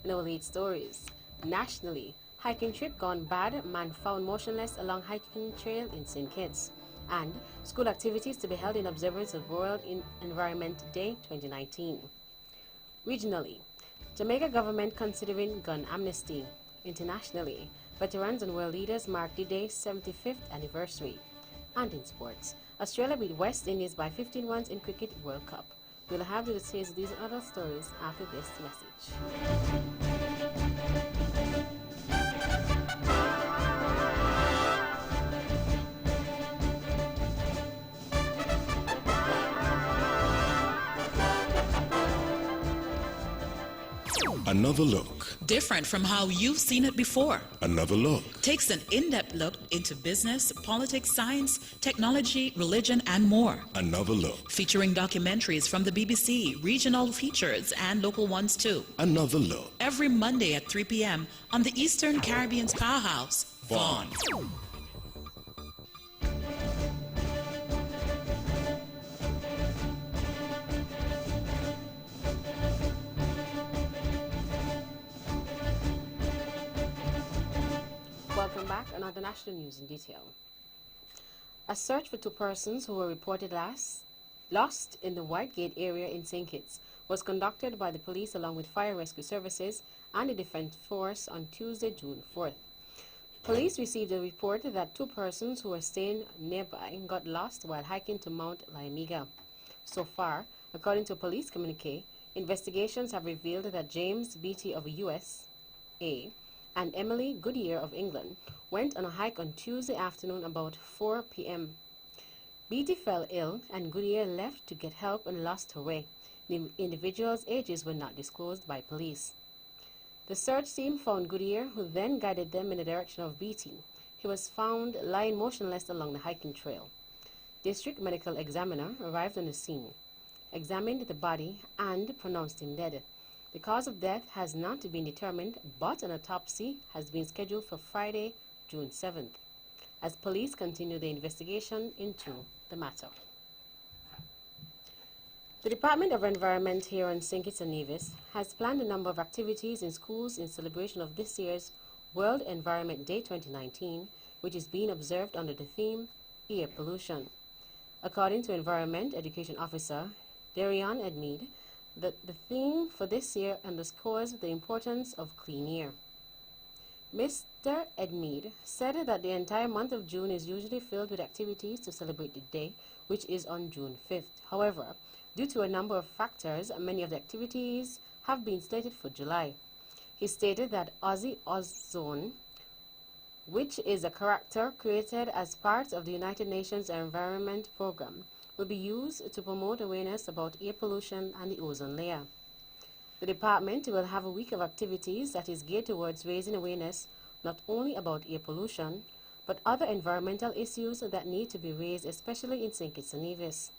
in our lead stories. Nationally, hiking trip gone bad, man found motionless along hiking trail in St. Kitts. And school activities to be held in observance of World Environment Day 2019. Regionally, Jamaica government considering gun amnesty. Internationally, veterans and world leaders mark the day's 75th anniversary. And in sports, Australia beat West Indies by 15 runs in Cricket World Cup. We'll have the details of these and other stories after this message. Another look. Different from how you've seen it before. Another look. Takes an in-depth look into business, politics, science, technology, religion, and more. Another look. Featuring documentaries from the BBC, regional features, and local ones too. Another look. Every Monday at 3 p.m. on the Eastern Caribbean's powerhouse, Vaughan. Welcome back. Another national news in detail. A search for two persons who were reported lost in the Whitegate area in St. Kitts was conducted by the police along with fire rescue services and the defense force on Tuesday, June 4th. Police received a report that two persons who were staying nearby got lost while hiking to Mount Laimiga. So far, according to a police communique, investigations have revealed that James Beatty of the USA and Emily Goodyear of England went on a hike on Tuesday afternoon about 4 p.m. Beatty fell ill and Goodyear left to get help and lost her way. The individuals' ages were not disclosed by police. The search team found Goodyear, who then guided them in the direction of Beatty. He was found lying motionless along the hiking trail. District medical examiner arrived on the scene, examined the body, and pronounced him dead. The cause of death has not been determined, but an autopsy has been scheduled for Friday, June 7th, as police continue the investigation into the matter. The Department of Environment here on St. Kitts and Nevis has planned a number of activities in schools in celebration of this year's World Environment Day 2019, which is being observed under the theme Air Pollution. According to Environment Education Officer Darian Edmead, the theme for this year underscores the importance of clean air. Mr. Edmead said that the entire month of June is usually filled with activities to celebrate the day, which is on June 5th. However, due to a number of factors, many of the activities have been slated for July. He stated that Ozzy Ozone, which is a character created as part of the United Nations Environment Program, will be used to promote awareness about air pollution and the ozone layer. The department will have a week of activities that is geared towards raising awareness not only about air pollution, but other environmental issues that need to be raised, especially in St. Kitts and Nevis.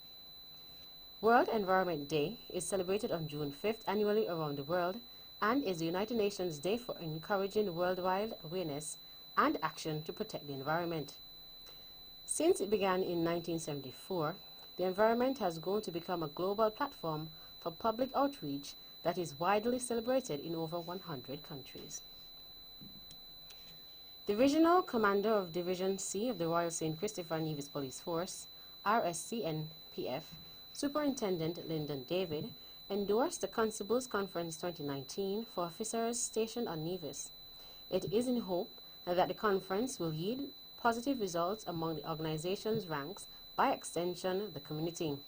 World Environment Day is celebrated on June 5th annually around the world and is the United Nations Day for encouraging worldwide awareness and action to protect the environment. Since it began in 1974, the environment has grown to become a global platform for public outreach that is widely celebrated in over 100 countries. The Regional Commander of Division C of the Royal St. Christopher Nevis Police Force, RSCNPF, Superintendent Lyndon David, endorsed the Constables Conference 2019 for officers stationed on Nevis. It is in hope that the conference will yield positive results among the organization's ranks, by extension, the community.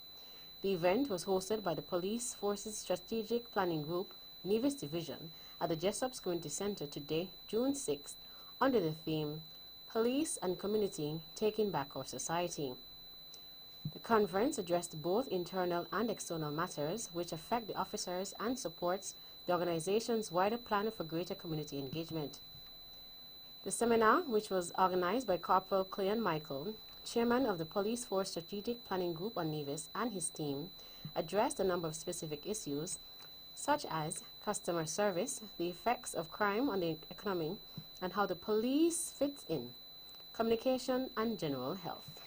The event was hosted by the Police Force's Strategic Planning Group, Nevis Division, at the Jessops Community Center today, June 6th, under the theme, Police and Community Taking Back Our Society. The conference addressed both internal and external matters which affect the officers and supports the organization's wider plan for greater community engagement. The seminar, which was organized by Corporal Cleon Michael, Chairman of the Police Force Strategic Planning Group on Nevis, and his team, addressed a number of specific issues, such as customer service, the effects of crime on the economy, and how the police fits in, communication, and general health.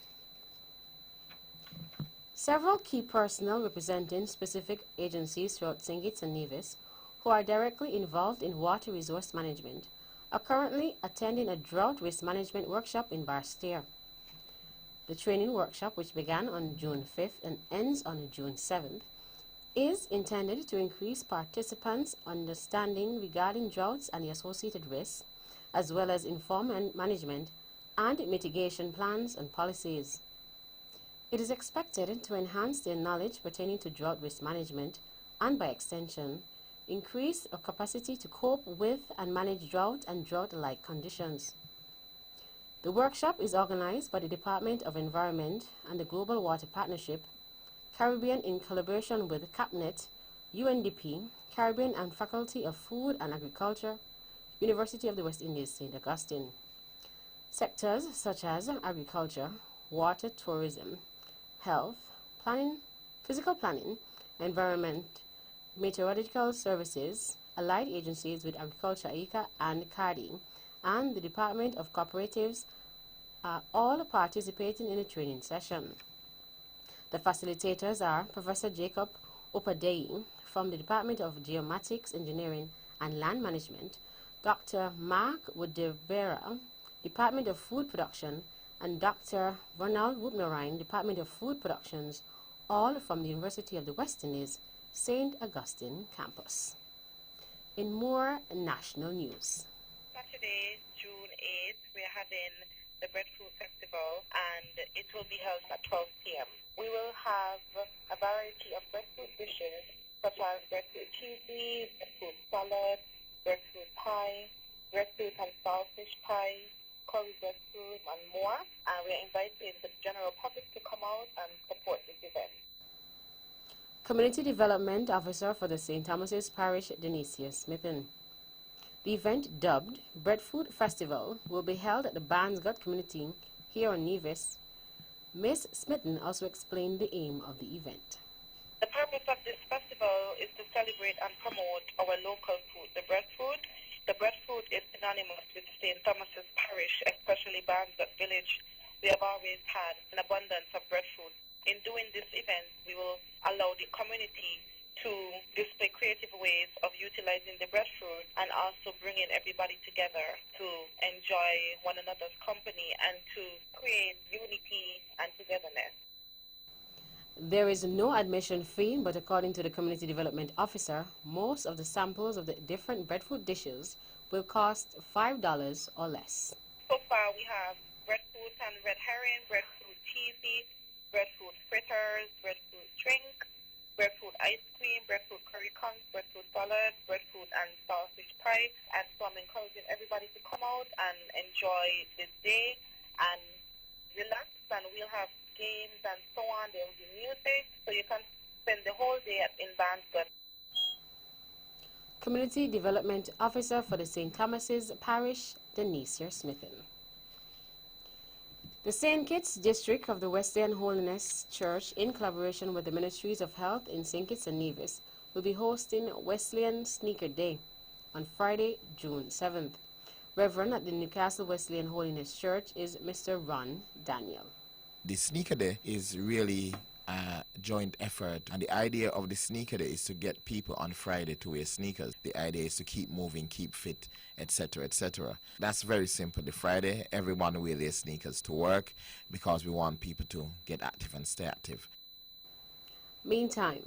Several key personnel representing specific agencies throughout St. Kitts and Nevis who are directly involved in water resource management are currently attending a drought risk management workshop in Barsteer. The training workshop, which began on June 5th and ends on June 7th, is intended to increase participants' understanding regarding droughts and the associated risks, as well as inform management and mitigation plans and policies. It is expected to enhance their knowledge pertaining to drought risk management and, by extension, increase our capacity to cope with and manage drought and drought-like conditions. The workshop is organized by the Department of Environment and the Global Water Partnership, Caribbean, in collaboration with CAPNET, UNDP, Caribbean and Faculty of Food and Agriculture, University of the West Indies, St. Augustine. Sectors such as agriculture, water, tourism, health, planning, physical planning, environment, meteorological services, allied agencies with Agriculture, AICA and CARDI, and the Department of Cooperatives are all participating in the training session. The facilitators are Professor Jacob Upadei from the Department of Geomatics, Engineering and Land Management, Dr. Mark Woodevera, Department of Food Production, and Dr. Ronald Wupnerine, Department of Food Productions, all from the University of the West Indies, St. Augustine campus. In more national news. Saturday, June 8th, we're having the Breadfruit Festival, and it will be held at 12 p.m. We will have a variety of breadfruit dishes, such as breadfruit cheesy, breadfruit salad, breadfruit pie, breadfruit and saltfish pie, curry breadfruit, and more. And we're inviting the general public to come out and support this event. Community Development Officer for the St. Thomas's Parish, Denicia Smithen. The event, dubbed Breadfruit Festival, will be held at the Barnsgut community here on Nevis. Ms. Smitten also explained the aim of the event. The purpose of this festival is to celebrate and promote our local food, the breadfruit. The breadfruit is synonymous with St. Thomas's Parish, especially Barnsgut Village. We have always had an abundance of breadfruit. In doing this event, we will allow the community to display creative ways of utilizing the breadfruit and also bringing everybody together to enjoy one another's company and to create unity and togetherness. There is no admission fee, but according to the Community Development Officer, most of the samples of the different breadfruit dishes will cost $5 or less. So far, we have breadfruit and red herring, breadfruit cheesy, breadfruit fritters, breadfruit drink, breadfruit ice cream, breadfruit curry conch, breadfruit salad, breadfruit and saltfish pie. And so I'm encouraging everybody to come out and enjoy this day and relax, and we'll have games and so on. There will be music, so you can spend the whole day in Barnsgut. Community Development Officer for the St. Thomas's Parish, Denicia Smithen. The St. Kitts District of the Wesleyan Holiness Church, in collaboration with the Ministries of Health in St. Kitts and Nevis, will be hosting Wesleyan Sneaker Day on Friday, June 7th. Reverend at the Newcastle Wesleyan Holiness Church is Mr. Ron Daniel. The Sneaker Day is really a joint effort, and the idea of the Sneaker Day is to get people on Friday to wear sneakers. The idea is to keep moving, keep fit, etc., etc. That's very simple. The Friday, everyone wear their sneakers to work because we want people to get active and stay active. Meantime,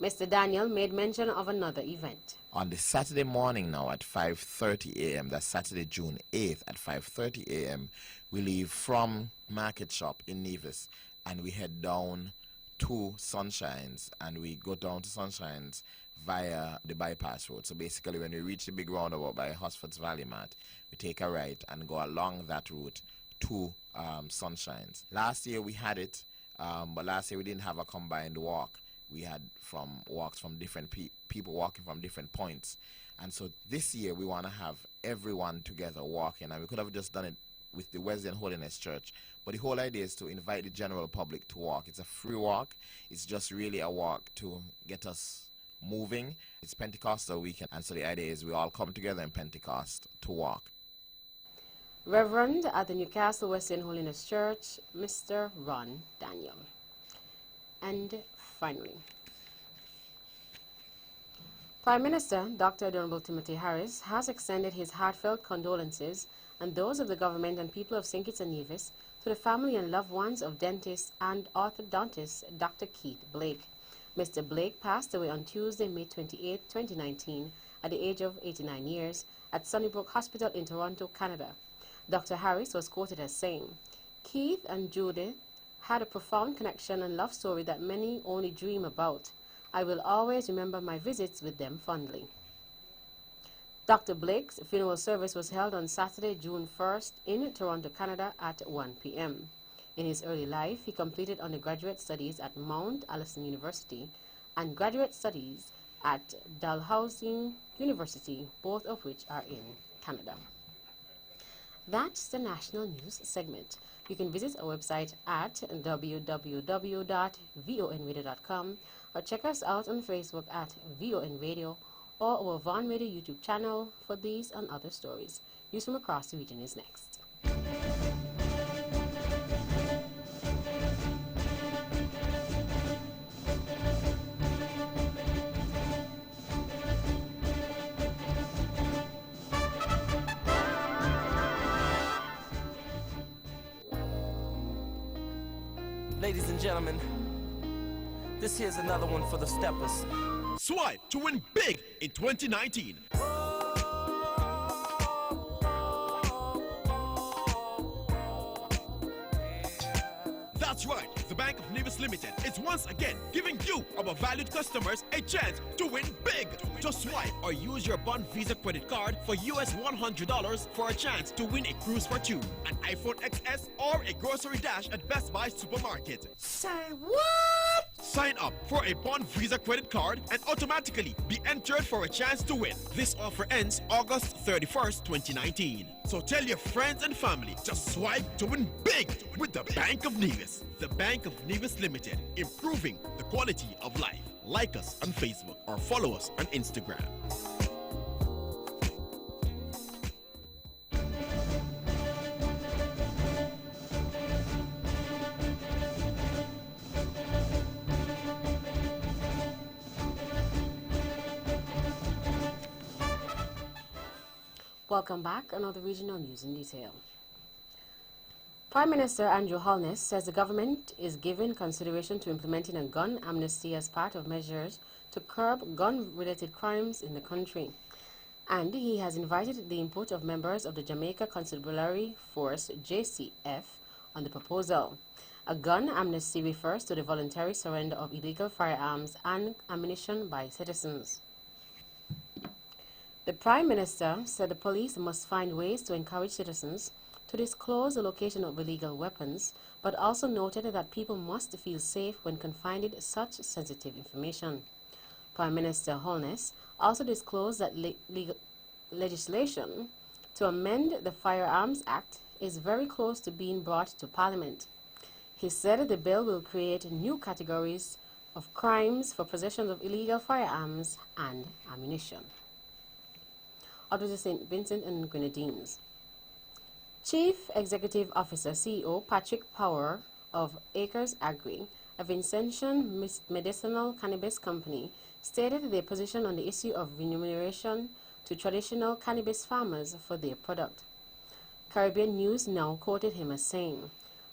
Mr. Daniel made mention of another event. On the Saturday morning now at 5:30 a.m., that's Saturday, June 8th at 5:30 a.m., we leave from Market Shop in Nevis and we head down to Sunshines, and we go down to Sunshines via the bypass road. So basically when we reach the big roundabout by Hosford's Valley Mart, we take a right and go along that route to Sunshines. Last year we had it, but last year we didn't have a combined walk. We had walks from different people walking from different points. And so this year we want to have everyone together walking, and we could have just done it with the Wesleyan Holiness Church. But the whole idea is to invite the general public to walk. It's a free walk. It's just really a walk to get us moving. It's Pentecostal weekend, and so the idea is we all come together in Pentecost to walk. Reverend at the Newcastle Wesleyan Holiness Church, Mr. Ron Daniel. And finally, Prime Minister Dr. Honorable Timothy Harris has extended his heartfelt condolences and those of the government and people of St. Kitts and Nevis to the family and loved ones of dentist and orthodontist Dr. Keith Blake. Mr. Blake passed away on Tuesday, May 28, 2019, at the age of 89 years at Sunnybrook Hospital in Toronto, Canada. Dr. Harris was quoted as saying, "Keith and Judith had a profound connection and love story that many only dream about. I will always remember my visits with them fondly." Dr. Blake's funeral service was held on Saturday, June 1st in Toronto, Canada at 1 p.m. In his early life, he completed undergraduate studies at Mount Allison University and graduate studies at Dalhousie University, both of which are in Canada. That's the national news segment. You can visit our website at www.vonradio.com or check us out on Facebook at VON Radio or our Von Radio YouTube channel for these and other stories. News from across the region is next. Ladies and gentlemen, this here's another one for the steppers. Swipe to win big in 2019. That's right, the Bank of Nevis Limited is once again giving you, our valued customers, a chance to win big. Just swipe or use your Bond Visa credit card for US $100 for a chance to win a cruise for two, an iPhone XS, or a grocery dash at Best Buy Supermarket. Say what? Sign up for a Bond Visa credit card and automatically be entered for a chance to win. This offer ends August 31st, 2019. So tell your friends and family to swipe to win big with the Bank of Nevis. The Bank of Nevis Limited, improving the quality of life. Like us on Facebook or follow us on Instagram. Welcome back. Another regional news in detail. Prime Minister Andrew Holness says the government is giving consideration to implementing a gun amnesty as part of measures to curb gun-related crimes in the country. And he has invited the input of members of the Jamaica Constabulary Force, JCF, on the proposal. A gun amnesty refers to the voluntary surrender of illegal firearms and ammunition by citizens. The Prime Minister said the police must find ways to encourage citizens to disclose the location of illegal weapons, but also noted that people must feel safe when confiding such sensitive information. Prime Minister Holness also disclosed that legislation to amend the Firearms Act is very close to being brought to Parliament. He said the bill will create new categories of crimes for possession of illegal firearms and ammunition. Out of the St. Vincent and Grenadines. Chief Executive Officer CEO Patrick Power of Acres Agri, a Vincentian medicinal cannabis company, stated their position on the issue of remuneration to traditional cannabis farmers for their product. Caribbean News Now quoted him as saying,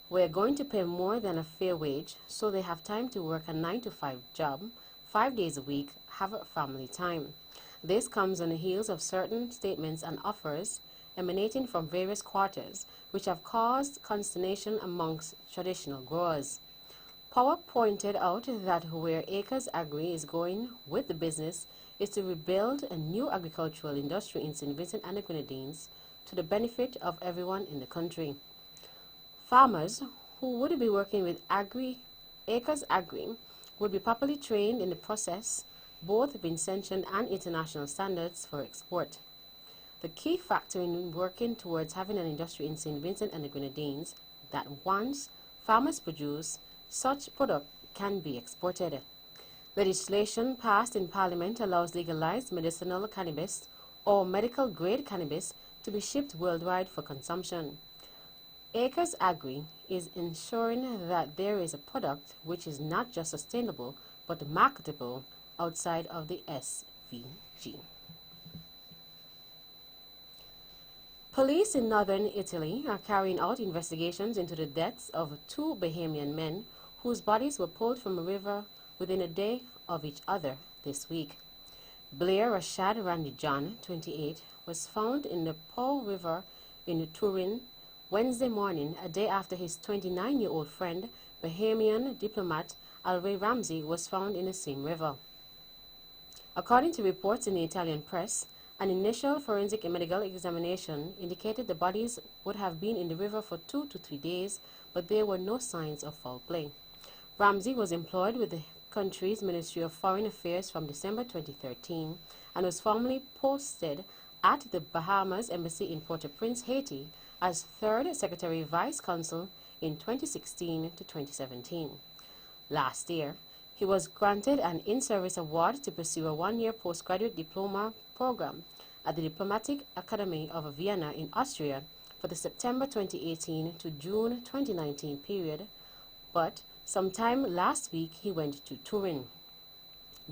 "We're going to pay more than a fair wage so they have time to work a 9-to-5 job, 5 days a week, have a family time." This comes on the heels of certain statements and offers emanating from various quarters, which have caused consternation amongst traditional growers. Power pointed out that where Acres Agri is going with the business is to rebuild a new agricultural industry in St. Vincent and the Grenadines to the benefit of everyone in the country. Farmers who would be working with Acres Agri would be properly trained in the process, both Vincentian and international standards for export. The key factor in working towards having an industry in St. Vincent and the Grenadines that once farmers produce, such product can be exported. Legislation passed in Parliament allows legalized medicinal cannabis or medical-grade cannabis to be shipped worldwide for consumption. Acres Agri is ensuring that there is a product which is not just sustainable but marketable outside of the SVG. Police in northern Italy are carrying out investigations into the deaths of two Bahamian men whose bodies were pulled from a river within a day of each other this week. Blair Rashad Randy John, 28, was found in the Po River in Turin Wednesday morning, a day after his 29-year-old friend, Bahamian diplomat Alway Ramsey, was found in the same river. According to reports in the Italian press, an initial forensic and medical examination indicated the bodies would have been in the river for 2 to 3 days, but there were no signs of foul play. Ramsey was employed with the country's Ministry of Foreign Affairs from December 2013 and was formerly posted at the Bahamas Embassy in Port-au-Prince, Haiti, as third Secretary Vice Consul in 2016 to 2017. Last year, he was granted an in-service award to pursue a one-year postgraduate diploma program at the Diplomatic Academy of Vienna in Austria for the September 2018 to June 2019 period, but sometime last week he went to Turin.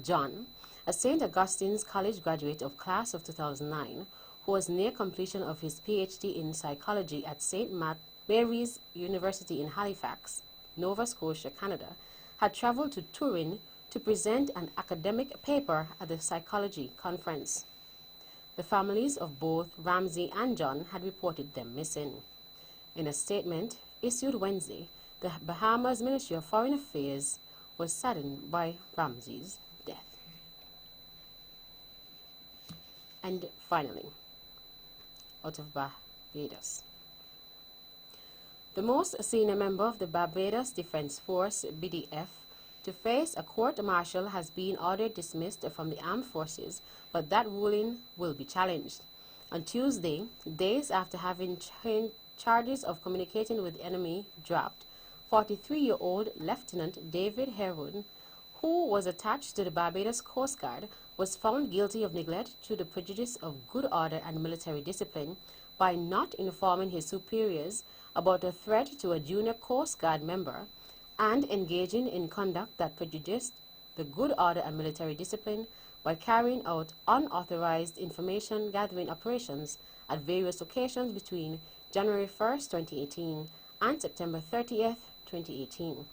John, a St. Augustine's College graduate of class of 2009, who was near completion of his PhD in psychology at St. Mary's University in Halifax, Nova Scotia, Canada, had traveled to Turin to present an academic paper at the psychology conference. The families of both Ramsey and John had reported them missing. In a statement issued Wednesday, the Bahamas Ministry of Foreign Affairs was saddened by Ramsey's death. And finally, out of Barbados. The most senior member of the Barbados Defense Force, BDF, to face a court-martial has been ordered dismissed from the armed forces, but that ruling will be challenged. On Tuesday, days after having charges of communicating with the enemy dropped, 43-year-old Lieutenant David Heron, who was attached to the Barbados Coast Guard, was found guilty of neglect to the prejudice of good order and military discipline by not informing his superiors about a threat to a junior Coast Guard member and engaging in conduct that prejudiced the good order and military discipline by carrying out unauthorized information gathering operations at various occasions between January 1st, 2018 and September 30th, 2018.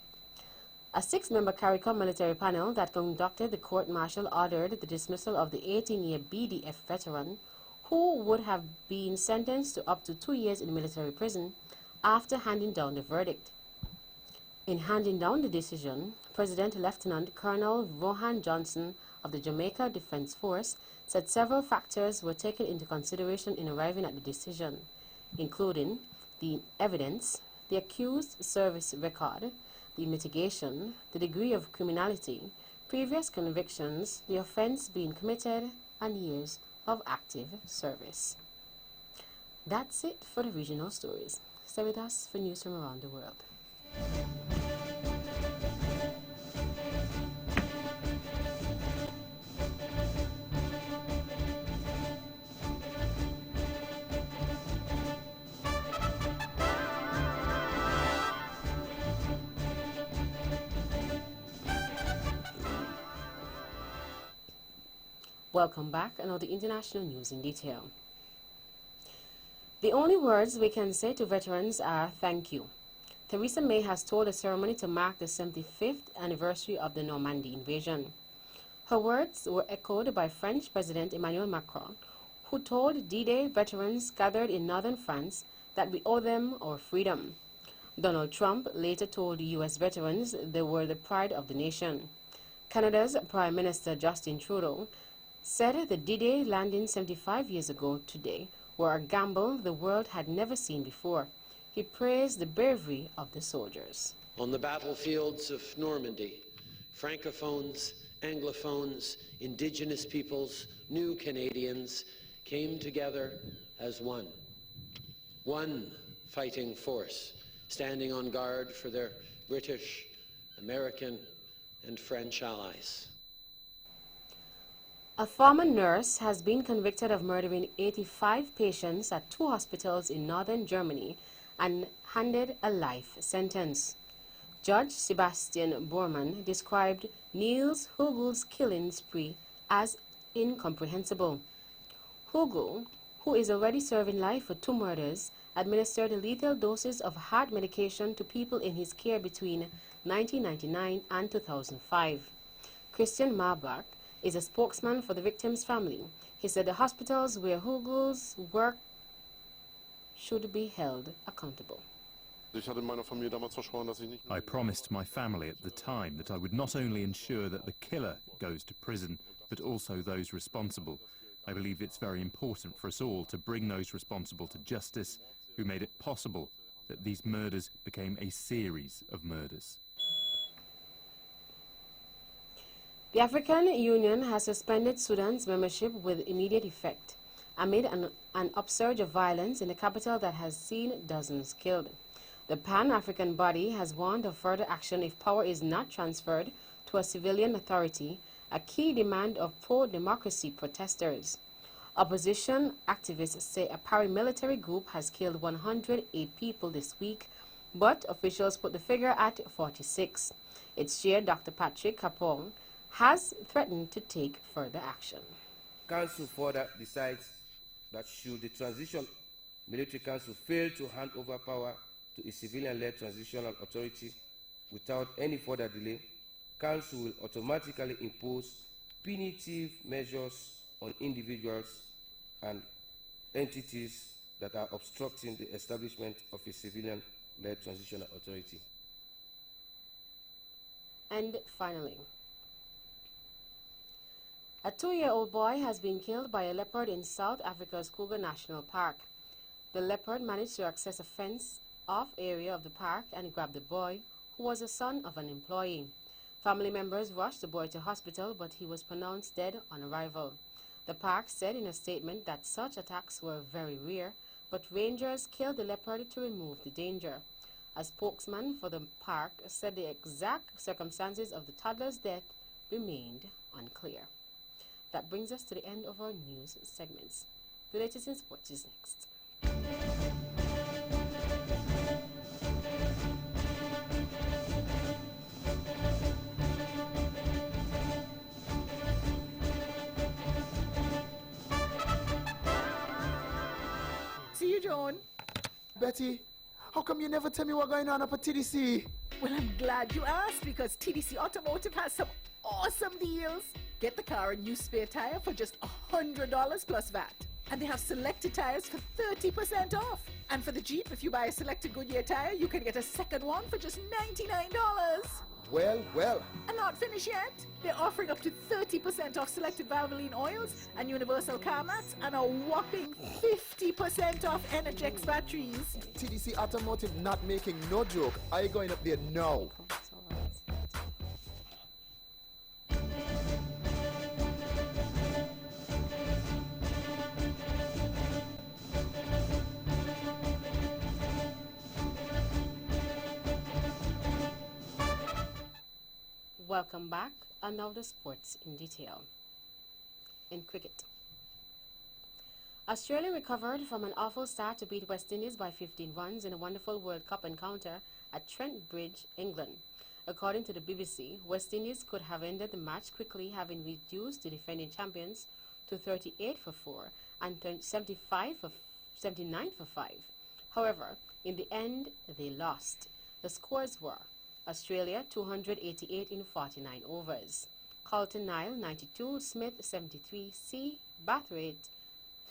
A 6-member CARICOM military panel that conducted the court-martial ordered the dismissal of the 18-year BDF veteran, who would have been sentenced to up to 2 years in military prison after handing down the verdict. In handing down the decision, President Lieutenant Colonel Rohan Johnson of the Jamaica Defense Force said several factors were taken into consideration in arriving at the decision, including the evidence, the accused service record, the mitigation, the degree of criminality, previous convictions, the offense being committed, and years of active service. That's it for the regional stories. Stay with us for news from around the world. Welcome back, and now the international news in detail. The only words we can say to veterans are thank you. Theresa May has told a ceremony to mark the 75th anniversary of the Normandy invasion. Her words were echoed by French President Emmanuel Macron, who told D-Day veterans gathered in northern France that we owe them our freedom. Donald Trump later told U.S. veterans they were the pride of the nation. Canada's Prime Minister Justin Trudeau said the D-Day landing 75 years ago today were a gamble the world had never seen before. He praised the bravery of the soldiers. On the battlefields of Normandy, Francophones, Anglophones, Indigenous peoples, New Canadians came together as one fighting force, standing on guard for their British, American, and French allies. A former nurse has been convicted of murdering 85 patients at 2 hospitals in northern Germany and handed a life sentence. Judge Sebastian Bormann described Niels Hugel's killing spree as incomprehensible. Hugo, who is already serving life for 2 murders, administered lethal doses of heart medication to people in his care between 1999 and 2005. Christian Marbach is a spokesman for the victim's family. He said the hospitals where Hugo's worked should be held accountable. I promised my family at the time that I would not only ensure that the killer goes to prison, but also those responsible. I believe it's very important for us all to bring those responsible to justice who made it possible that these murders became a series of murders. The African Union has suspended Sudan's membership with immediate effect amid an upsurge of violence in the capital that has seen dozens killed. The Pan-African body has warned of further action if power is not transferred to a civilian authority, a key demand of pro-democracy protesters. Opposition activists say a paramilitary group has killed 108 people this week, but officials put the figure at 46. Its chair, Dr. Patrick Kapong, has threatened to take further action. Council further decides that should the transition military council fail to hand over power to a civilian-led transitional authority without any further delay, Council will automatically impose punitive measures on individuals and entities that are obstructing the establishment of a civilian-led transitional authority. And finally, a 2-year-old boy has been killed by a leopard in South Africa's Kruger National Park. The leopard managed to access a fenced-off area of the park and grab the boy, who was a son of an employee. Family members rushed the boy to hospital, but he was pronounced dead on arrival. The park said in a statement that such attacks were very rare, but rangers killed the leopard to remove the danger. A spokesman for the park said the exact circumstances of the toddler's death remained unclear. That brings us to the end of our news segments. The latest in sports is next. See you, John. Betty, how come you never tell me what's going on up at TDC? Well, I'm glad you asked because TDC Automotive has some awesome deals. Get the car a new spare tire for just $100 plus VAT. And they have selected tires for 30% off. And for the Jeep, if you buy a selected Goodyear tire, you can get a second one for just $99. Well, well. And not finished yet. They're offering up to 30% off selected Valvoline oils and universal car mats and a whopping 50% off Energix batteries. TDC Automotive not making no joke. I going up there now. Welcome back, and now the sports in detail. In cricket, Australia recovered from an awful start to beat West Indies by 15 runs in a wonderful World Cup encounter at Trent Bridge, England. According to the BBC, West Indies could have ended the match quickly, having reduced the defending champions to 38 for 4 and 79 for 5. However, in the end, they lost. The scores were Australia 288 in 49 overs, Carlton Nile 92, Smith 73, C, Bathwaite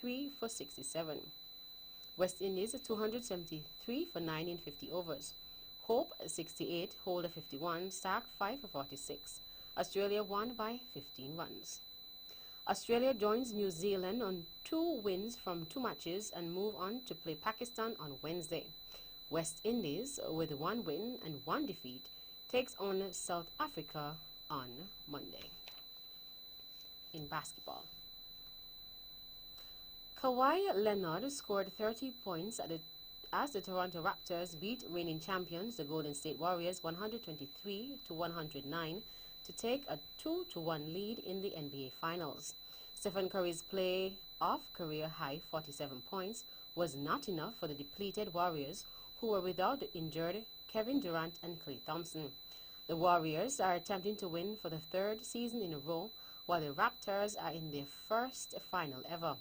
3 for 67. West Indies 273 for 9 in 50 overs, Hope 68, Holder 51, Stark 5 for 46. Australia won by 15 runs. Australia joins New Zealand on 2 wins from 2 matches and move on to play Pakistan on Wednesday. West Indies, with 1 win and 1 defeat, takes on South Africa on Monday. In basketball, Kawhi Leonard scored 30 points as the Toronto Raptors beat reigning champions, the Golden State Warriors, 123 to 109 to take a 2-1 lead in the NBA Finals. Stephen Curry's playoff career-high 47 points was not enough for the depleted Warriors, who were without the injured Kevin Durant and Klay Thompson. The Warriors are attempting to win for the 3rd season in a row, while the Raptors are in their first final ever.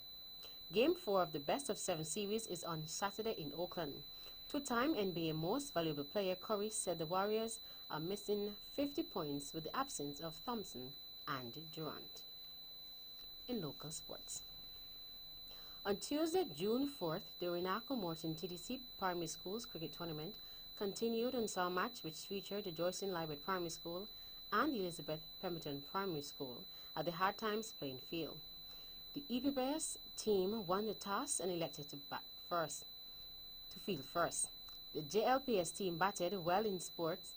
Game 4 of the best-of-7 series is on Saturday in Oakland. Two-time NBA Most Valuable Player Curry said the Warriors are missing 50 points with the absence of Thompson and Durant. In local sports. On Tuesday, June 4th, the Renaco Morton TDC Primary Schools Cricket Tournament continued and saw a match which featured the Joycelyn Library Primary School and Elizabeth Pemberton Primary School at the Hard Times playing field. The EPBS team won the toss and elected to field first. The JLPS team batted well in sports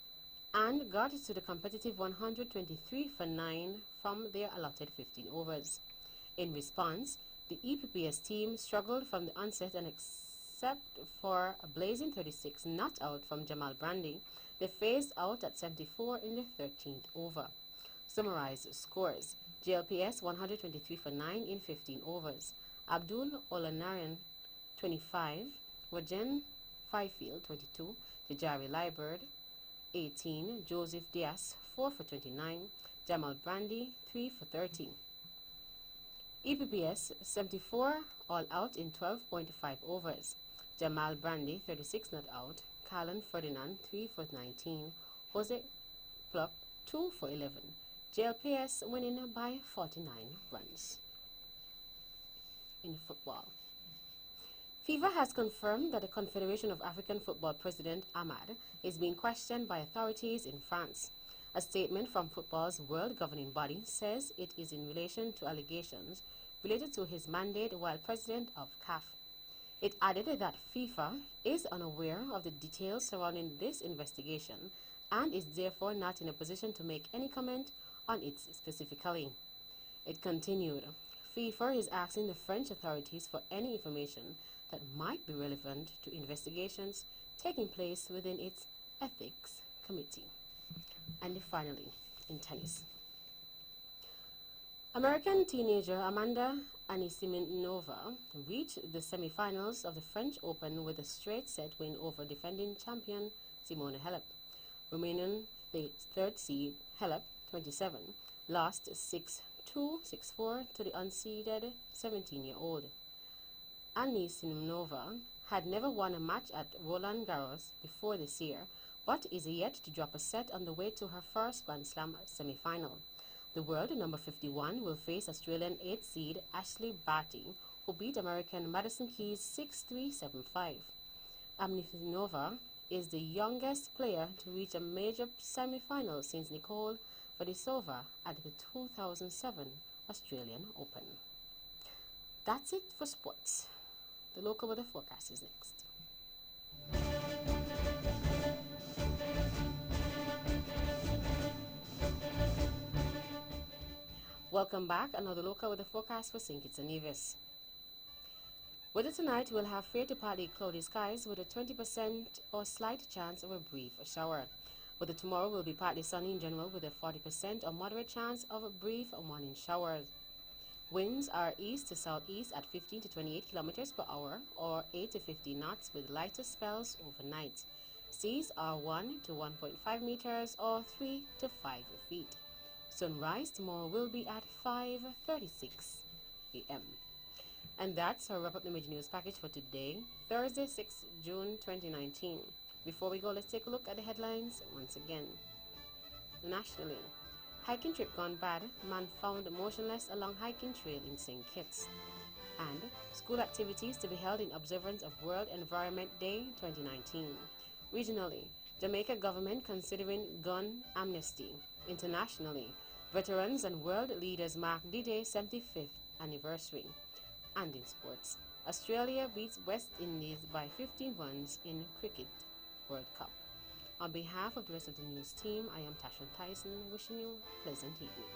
and got to the competitive 123 for 9 from their allotted 15 overs. In response, the EPPS team struggled from the onset and except for a blazing 36 not out from Jamal Brandy, they phased out at 74 in the 13th over. Summarized scores: JLPS 123 for 9 in 15 overs. Abdul Olanarian 25, Wajen Fifield 22, Tijari Liebird 18, Joseph Diaz 4 for 29, Jamal Brandy 3 for 30. EPPS 74 all out in 12.5 overs. Jamal Brandy 36 not out, Callan Ferdinand 3 for 19, Jose Pluck 2 for 11. JLPS winning by 49 runs. In football, FIFA has confirmed that the Confederation of African Football President Ahmad is being questioned by authorities in France. A statement from football's world governing body says it is in relation to allegations related to his mandate while president of CAF. It added that FIFA is unaware of the details surrounding this investigation and is therefore not in a position to make any comment on it specifically. It continued, FIFA is asking the French authorities for any information that might be relevant to investigations taking place within its ethics committee. And finally, in tennis. American teenager Amanda Anisimova reached the semi-finals of the French Open with a straight-set win over defending champion Simona Halep. Romanian third seed Halep, 27, lost 6-2, 6-4 to the unseeded 17-year-old. Anisimova had never won a match at Roland Garros before this year, but is yet to drop a set on the way to her first Grand Slam semi-final. The world number 51 will face Australian 8th seed Ashley Barty, who beat American Madison Keys 6-3, 7-5. Anisimova is the youngest player to reach a major semi-final since Nicole Vadisova at the 2007 Australian Open. That's it for sports. The local weather forecast is next. Welcome back. Another local weather forecast for St. Kitts and Nevis. Weather tonight will have fair to partly cloudy skies with a 20% or slight chance of a brief shower. Weather tomorrow will be partly sunny in general with a 40% or moderate chance of a brief morning shower. Winds are east to southeast at 15 to 28 kilometers per hour or 8 to 15 knots with lighter spells overnight. Seas are 1 to 1.5 meters or 3 to 5 feet. Sunrise tomorrow will be at 5:36 a.m. And that's our wrap-up the major news package for today, Thursday, 6 June 2019. Before we go, let's take a look at the headlines once again. Nationally, hiking trip gone bad, man found motionless along hiking trail in St. Kitts. And school activities to be held in observance of World Environment Day 2019. Regionally, Jamaica government considering gun amnesty. Internationally, veterans and world leaders mark D-Day 75th anniversary. And in sports, Australia beats West Indies by 15 runs in Cricket World Cup. On behalf of the rest of the news team, I am Tasha Tyson, wishing you a pleasant evening.